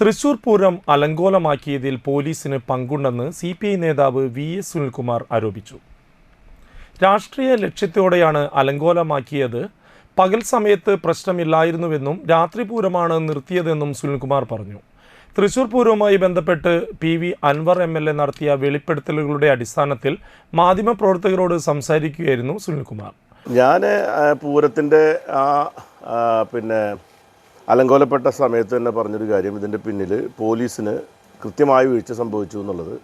തൃശൂർ പൂരം അലങ്കോലമാക്കിയതിൽ പോലീസിന് പങ്കുണ്ടെന്ന് CPI നേതാവ് VS സുനിൽകുമാർ ആരോപിച്ചു. രാഷ്ട്രീയ ലക്ഷ്യത്തോടെയാണ് അലങ്കോലമാക്കിയത്. പകൽ സമയത്ത് പ്രശ്നമില്ലായിരുന്നുവെന്നും രാത്രി പൂരമാണ് നിർത്തിയതെന്നും സുനിൽകുമാർ പറഞ്ഞു. തൃശൂർ പൂരവുമായി ബന്ധപ്പെട്ട് PV അൻവർ MLA നടത്തിയ വെളിപ്പെടുത്തലുകളുടെ അടിസ്ഥാനത്തിൽ മാധ്യമപ്രവർത്തകരോട് സംസാരിക്കുകയായിരുന്നു സുനിൽകുമാർ. ഞാൻ പൂരത്തിൻ്റെ അലങ്കോലപ്പെട്ട സമയത്ത് തന്നെ പറഞ്ഞൊരു കാര്യം, ഇതിൻ്റെ പിന്നിൽ പോലീസിന് കൃത്യമായ വീഴ്ച സംഭവിച്ചു എന്നുള്ളത്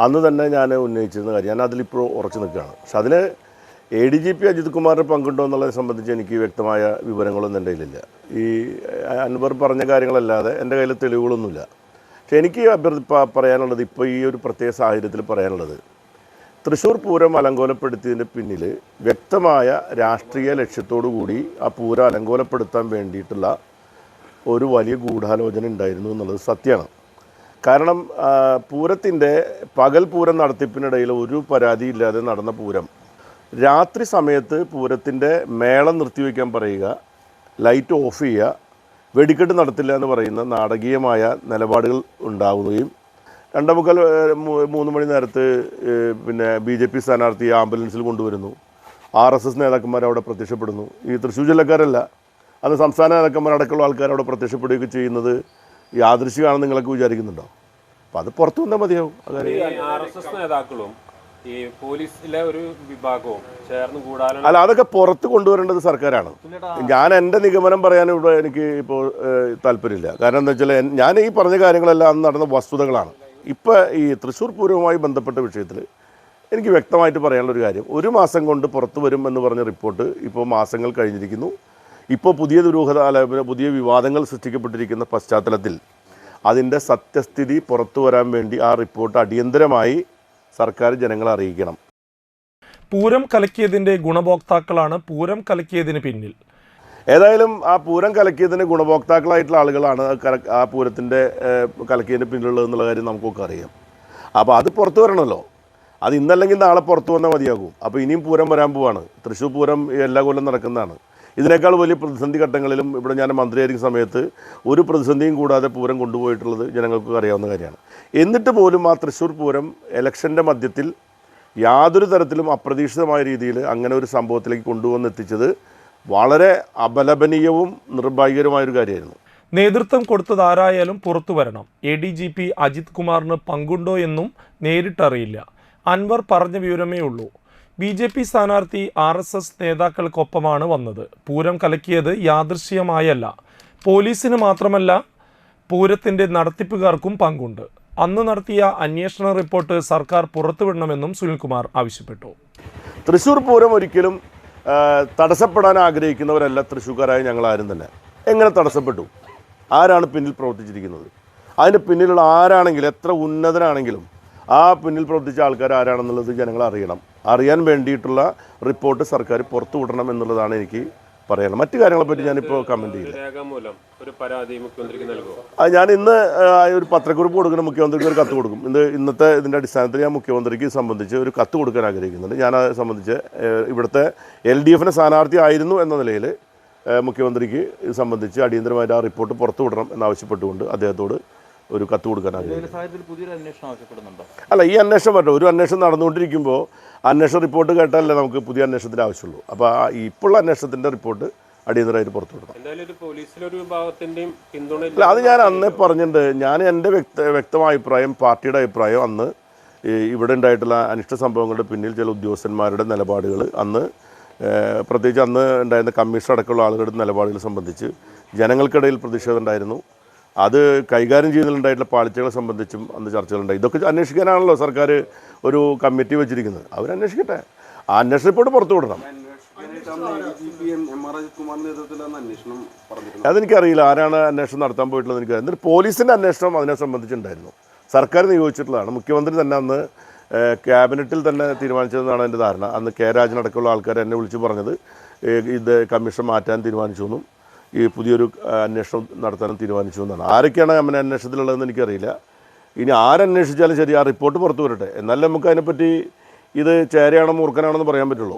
അന്ന് തന്നെ ഞാൻ ഉന്നയിച്ചിരുന്ന കാര്യം. ഞാൻ അതിലിപ്പോൾ ഉറച്ചു നിൽക്കുകയാണ്. പക്ഷെ അതിന് ADGP അജിത് കുമാറിന് പങ്കുണ്ടോ എന്നുള്ളതിനെ സംബന്ധിച്ച് എനിക്ക് വ്യക്തമായ വിവരങ്ങളൊന്നും എൻ്റെ കയ്യിലില്ല. ഈ അൻവർ പറഞ്ഞ കാര്യങ്ങളല്ലാതെ എൻ്റെ കയ്യിൽ തെളിവുകളൊന്നുമില്ല. പക്ഷെ എനിക്ക് പറയാനുള്ളത്, ഇപ്പോൾ ഈ ഒരു പ്രത്യേക സാഹചര്യത്തിൽ പറയാനുള്ളത്, തൃശ്ശൂർ പൂരം അലങ്കോലപ്പെടുത്തിയതിൻ്റെ പിന്നിൽ വ്യക്തമായ രാഷ്ട്രീയ ലക്ഷ്യത്തോടു കൂടി ആ പൂരം അലങ്കോലപ്പെടുത്താൻ വേണ്ടിയിട്ടുള്ള ഒരു വലിയ ഗൂഢാലോചന ഉണ്ടായിരുന്നു എന്നുള്ളത് സത്യമാണ്. കാരണം പൂരത്തിൻ്റെ പകൽ പൂരം നടത്തിപ്പിനിടയിൽ ഒരു പരാതിയില്ലാതെ നടന്ന പൂരം രാത്രി സമയത്ത് പൂരത്തിൻ്റെ മേളം നിർത്തിവെക്കാൻ പറയുക, ലൈറ്റ് ഓഫ് ചെയ്യുക, വെടിക്കെട്ട് നടത്തില്ല എന്ന് പറയുന്ന നാടകീയമായ നിലപാടുകൾ ഉണ്ടാവുകയും 2:45 മണി നേരത്ത് BJP സ്ഥാനാർത്ഥി ആംബുലൻസിൽ കൊണ്ടുവരുന്നു. RSS നേതാക്കന്മാർ അവിടെ പ്രത്യക്ഷപ്പെടുന്നു. ഈ തൃശ്ശൂർ ജില്ലക്കാരല്ല, അന്ന് സംസ്ഥാന നേതാക്കന്മാരടക്കമുള്ള ആൾക്കാർ അവിടെ പ്രത്യക്ഷപ്പെടുകയൊക്കെ ചെയ്യുന്നത് യാദൃശ്ചികമാണെന്ന് നിങ്ങളൊക്കെ വിചാരിക്കുന്നുണ്ടോ? അപ്പോൾ അത് പുറത്തു വന്നാൽ മതിയാവും. RSS നേതാക്കളും ഈ പോലീസിലെ ഒരു വിഭാഗവും ചേർന്ന് കൂടാതെ അല്ല, അതൊക്കെ പുറത്ത് കൊണ്ടുവരേണ്ടത് സർക്കാരാണ്. ഞാൻ എൻ്റെ നിഗമനം പറയാൻ ഇവിടെ എനിക്ക് ഇപ്പോൾ താല്പര്യമില്ല. കാരണം എന്താ വെച്ചാൽ ഞാൻ ഈ പറഞ്ഞ കാര്യങ്ങളെല്ലാം അന്ന് നടന്ന വസ്തുതകളാണ്. ഇപ്പോൾ ഈ തൃശ്ശൂർ പൂരവുമായി ബന്ധപ്പെട്ട വിഷയത്തിൽ എനിക്ക് വ്യക്തമായിട്ട് പറയാനുള്ളൊരു കാര്യം, 1 മാസം കൊണ്ട് പുറത്തു വരും എന്ന് പറഞ്ഞ റിപ്പോർട്ട് ഇപ്പോൾ മാസങ്ങൾ കഴിഞ്ഞിരിക്കുന്നു. ഇപ്പോൾ പുതിയ ദുരൂഹത, പുതിയ വിവാദങ്ങൾ സൃഷ്ടിക്കപ്പെട്ടിരിക്കുന്ന പശ്ചാത്തലത്തിൽ അതിൻ്റെ സത്യസ്ഥിതി പുറത്തു വരാൻ വേണ്ടി ആ റിപ്പോർട്ട് അടിയന്തരമായി സർക്കാർ ജനങ്ങളെ അറിയിക്കണം. പൂരം കലക്കിയതിൻ്റെ ഗുണഭോക്താക്കളാണ് പൂരം കലക്കിയതിന് പിന്നിൽ. ഏതായാലും ആ പൂരം കലക്കിയതിന് ഗുണഭോക്താക്കളായിട്ടുള്ള ആളുകളാണ് ആ പൂരത്തിൻ്റെ കലക്കിയതിന് പിന്നിലുള്ളതെന്നുള്ള കാര്യം നമുക്കൊക്കെ അറിയാം. അപ്പോൾ അത് പുറത്തു വരണമല്ലോ. അത് ഇന്നല്ലെങ്കിൽ നാളെ പുറത്തു വന്നാൽ മതിയാകും. അപ്പോൾ ഇനിയും പൂരം വരാൻ പോവാണ്. തൃശ്ശൂർ പൂരം എല്ലാ കൊല്ലം നടക്കുന്നതാണ്. ഇതിനേക്കാൾ വലിയ പ്രതിസന്ധി ഘട്ടങ്ങളിലും ഇവിടെ ഞാൻ മന്ത്രിയായിരിക്കുന്ന സമയത്ത് ഒരു പ്രതിസന്ധിയും കൂടാതെ പൂരം കൊണ്ടുപോയിട്ടുള്ളത് ജനങ്ങൾക്ക് അറിയാവുന്ന കാര്യമാണ്. എന്നിട്ട് പോലും ആ തൃശ്ശൂർ പൂരം ഇലക്ഷൻ്റെ മധ്യത്തിൽ യാതൊരു തരത്തിലും അപ്രതീക്ഷിതമായ രീതിയിൽ അങ്ങനെ ഒരു സംഭവത്തിലേക്ക് കൊണ്ടുവന്നെത്തിച്ചത് വളരെ അപലപനീയവും നിർഭാഗ്യകരമായൊരു കാര്യമായിരുന്നു. നേതൃത്വം കൊടുത്തത് ആരായാലും പുറത്തു വരണം. ADGP അജിത് കുമാറിന് പങ്കുണ്ടോ എന്നും നേരിട്ടറിയില്ല. അൻവർ പറഞ്ഞ വിവരമേ ഉള്ളൂ. BJP സ്ഥാനാർത്ഥി RSS നേതാക്കൾക്കൊപ്പമാണ് വന്നത്. പൂരം കലക്കിയത് യാദൃശ്ചികമായല്ല. പോലീസിന് മാത്രമല്ല, പൂരത്തിൻ്റെ നടത്തിപ്പുകാർക്കും പങ്കുണ്ട്. അന്ന് നടത്തിയ അന്വേഷണ റിപ്പോർട്ട് സർക്കാർ പുറത്തുവിടണമെന്നും സുനിൽകുമാർ ആവശ്യപ്പെട്ടു. തൃശ്ശൂർ പൂരം ഒരിക്കലും തടസ്സപ്പെടാൻ ആഗ്രഹിക്കുന്നവരല്ല തൃശ്ശൂർക്കാരായ ഞങ്ങളാരും തന്നെ. എങ്ങനെ തടസ്സപ്പെട്ടു? ആരാണ് പിന്നിൽ പ്രവർത്തിച്ചിരിക്കുന്നത്? അതിൻ്റെ പിന്നിലുള്ള ആരാണെങ്കിലും, എത്ര ഉന്നതനാണെങ്കിലും ആ പിന്നിൽ പ്രവർത്തിച്ച ആൾക്കാർ ആരാണെന്നുള്ളത് ജനങ്ങൾ അറിയണം. അറിയാൻ വേണ്ടിയിട്ടുള്ള റിപ്പോർട്ട് സർക്കാർ പുറത്തു വിടണം എന്നുള്ളതാണ് എനിക്ക് പറയാനുള്ളത്. മറ്റു കാര്യങ്ങളെപ്പറ്റി ഞാനിപ്പോൾ കമൻറ്റ് ചെയ്യില്ല. അത് ഞാൻ ഇന്ന് ഒരു പത്രക്കുറിപ്പ് കൊടുക്കണം, മുഖ്യമന്ത്രിക്ക് ഒരു കത്ത് കൊടുക്കും. ഇന്നത്തെ ഇതിൻ്റെ അടിസ്ഥാനത്തിൽ ഞാൻ മുഖ്യമന്ത്രിക്ക് സംബന്ധിച്ച് ഒരു കത്ത് കൊടുക്കാൻ ആഗ്രഹിക്കുന്നുണ്ട്. ഞാൻ അത് സംബന്ധിച്ച് ഇവിടുത്തെ LDF സ്ഥാനാർത്ഥി ആയിരുന്നു എന്ന നിലയിൽ മുഖ്യമന്ത്രിക്ക് ഇത് സംബന്ധിച്ച് അടിയന്തരമായിട്ട് ആ റിപ്പോർട്ട് പുറത്തു വിടണം എന്നാവശ്യപ്പെട്ടുകൊണ്ട് അദ്ദേഹത്തോട് ഒരു കത്ത് കൊടുക്കാൻ ആഗ്രഹിക്കുന്നു. അല്ല, ഈ അന്വേഷണം വരട്ടെ. ഒരു അന്വേഷണം നടന്നുകൊണ്ടിരിക്കുമ്പോൾ അന്വേഷണ റിപ്പോർട്ട് കേട്ടാലല്ലേ നമുക്ക് പുതിയ അന്വേഷണത്തിൻ്റെ ആവശ്യമുള്ളൂ. അപ്പോൾ ഇപ്പോഴുള്ള അന്വേഷണത്തിൻ്റെ റിപ്പോർട്ട് അടിയന്തരമായിട്ട് പുറത്തു വിടണം. അല്ല, അത് ഞാൻ അന്നേ പറഞ്ഞിട്ടുണ്ട്. ഞാൻ എൻ്റെ വ്യക്തമായ അഭിപ്രായം, പാർട്ടിയുടെ അഭിപ്രായം, അന്ന് ഇവിടെ ഉണ്ടായിട്ടുള്ള അനിഷ്ട സംഭവങ്ങളുടെ പിന്നിൽ ചില ഉദ്യോഗസ്ഥന്മാരുടെ നിലപാടുകൾ, അന്ന് പ്രത്യേകിച്ച് അന്ന് ഉണ്ടായിരുന്ന കമ്മീഷൻ അടക്കമുള്ള ആളുകളുടെ നിലപാടുകൾ സംബന്ധിച്ച് ജനങ്ങൾക്കിടയിൽ പ്രതിഷേധം ഉണ്ടായിരുന്നു. അത് കൈകാര്യം ചെയ്യുന്നതിലുണ്ടായിട്ടുള്ള പാളിച്ചകളെ സംബന്ധിച്ചും അന്ന് ചർച്ചകളുണ്ടായി. ഇതൊക്കെ അന്വേഷിക്കാനാണല്ലോ സർക്കാർ ഒരു കമ്മിറ്റി വെച്ചിരിക്കുന്നത്. അവരന്വേഷിക്കട്ടെ. ആ അന്വേഷണ റിപ്പോർട്ട് പുറത്തു വിടണം. അതെനിക്കറിയില്ല ആരാണ് അന്വേഷണം നടത്താൻ പോയിട്ടുള്ളത്. എനിക്ക് എന്നിട്ട് പോലീസിൻ്റെ അന്വേഷണം അതിനെ സംബന്ധിച്ചുണ്ടായിരുന്നു. സർക്കാർ നിയോഗിച്ചിട്ടുള്ളതാണ്. മുഖ്യമന്ത്രി തന്നെ അന്ന് ക്യാബിനറ്റിൽ തന്നെ തീരുമാനിച്ചതെന്നാണ് എൻ്റെ ധാരണ. അന്ന് K രാജനടക്കമുള്ള ആൾക്കാർ എന്നെ വിളിച്ച് പറഞ്ഞത് ഇത് കമ്മീഷൻ മാറ്റാൻ തീരുമാനിച്ചു എന്നും ഈ പുതിയൊരു അന്വേഷണം നടത്താനും തീരുമാനിച്ചു എന്നാണ്. ആരൊക്കെയാണ് അങ്ങനെ അന്വേഷണത്തിലുള്ളതെന്ന് എനിക്കറിയില്ല. ഇനി ആരന്വേഷിച്ചാലും ശരി, ആ റിപ്പോർട്ട് പുറത്തു വരട്ടെ. എന്നാലും നമുക്ക് അതിനെപ്പറ്റി ഇത് ചേരയാണോ മൂർഖനാണോ എന്ന് പറയാൻ പറ്റുള്ളൂ.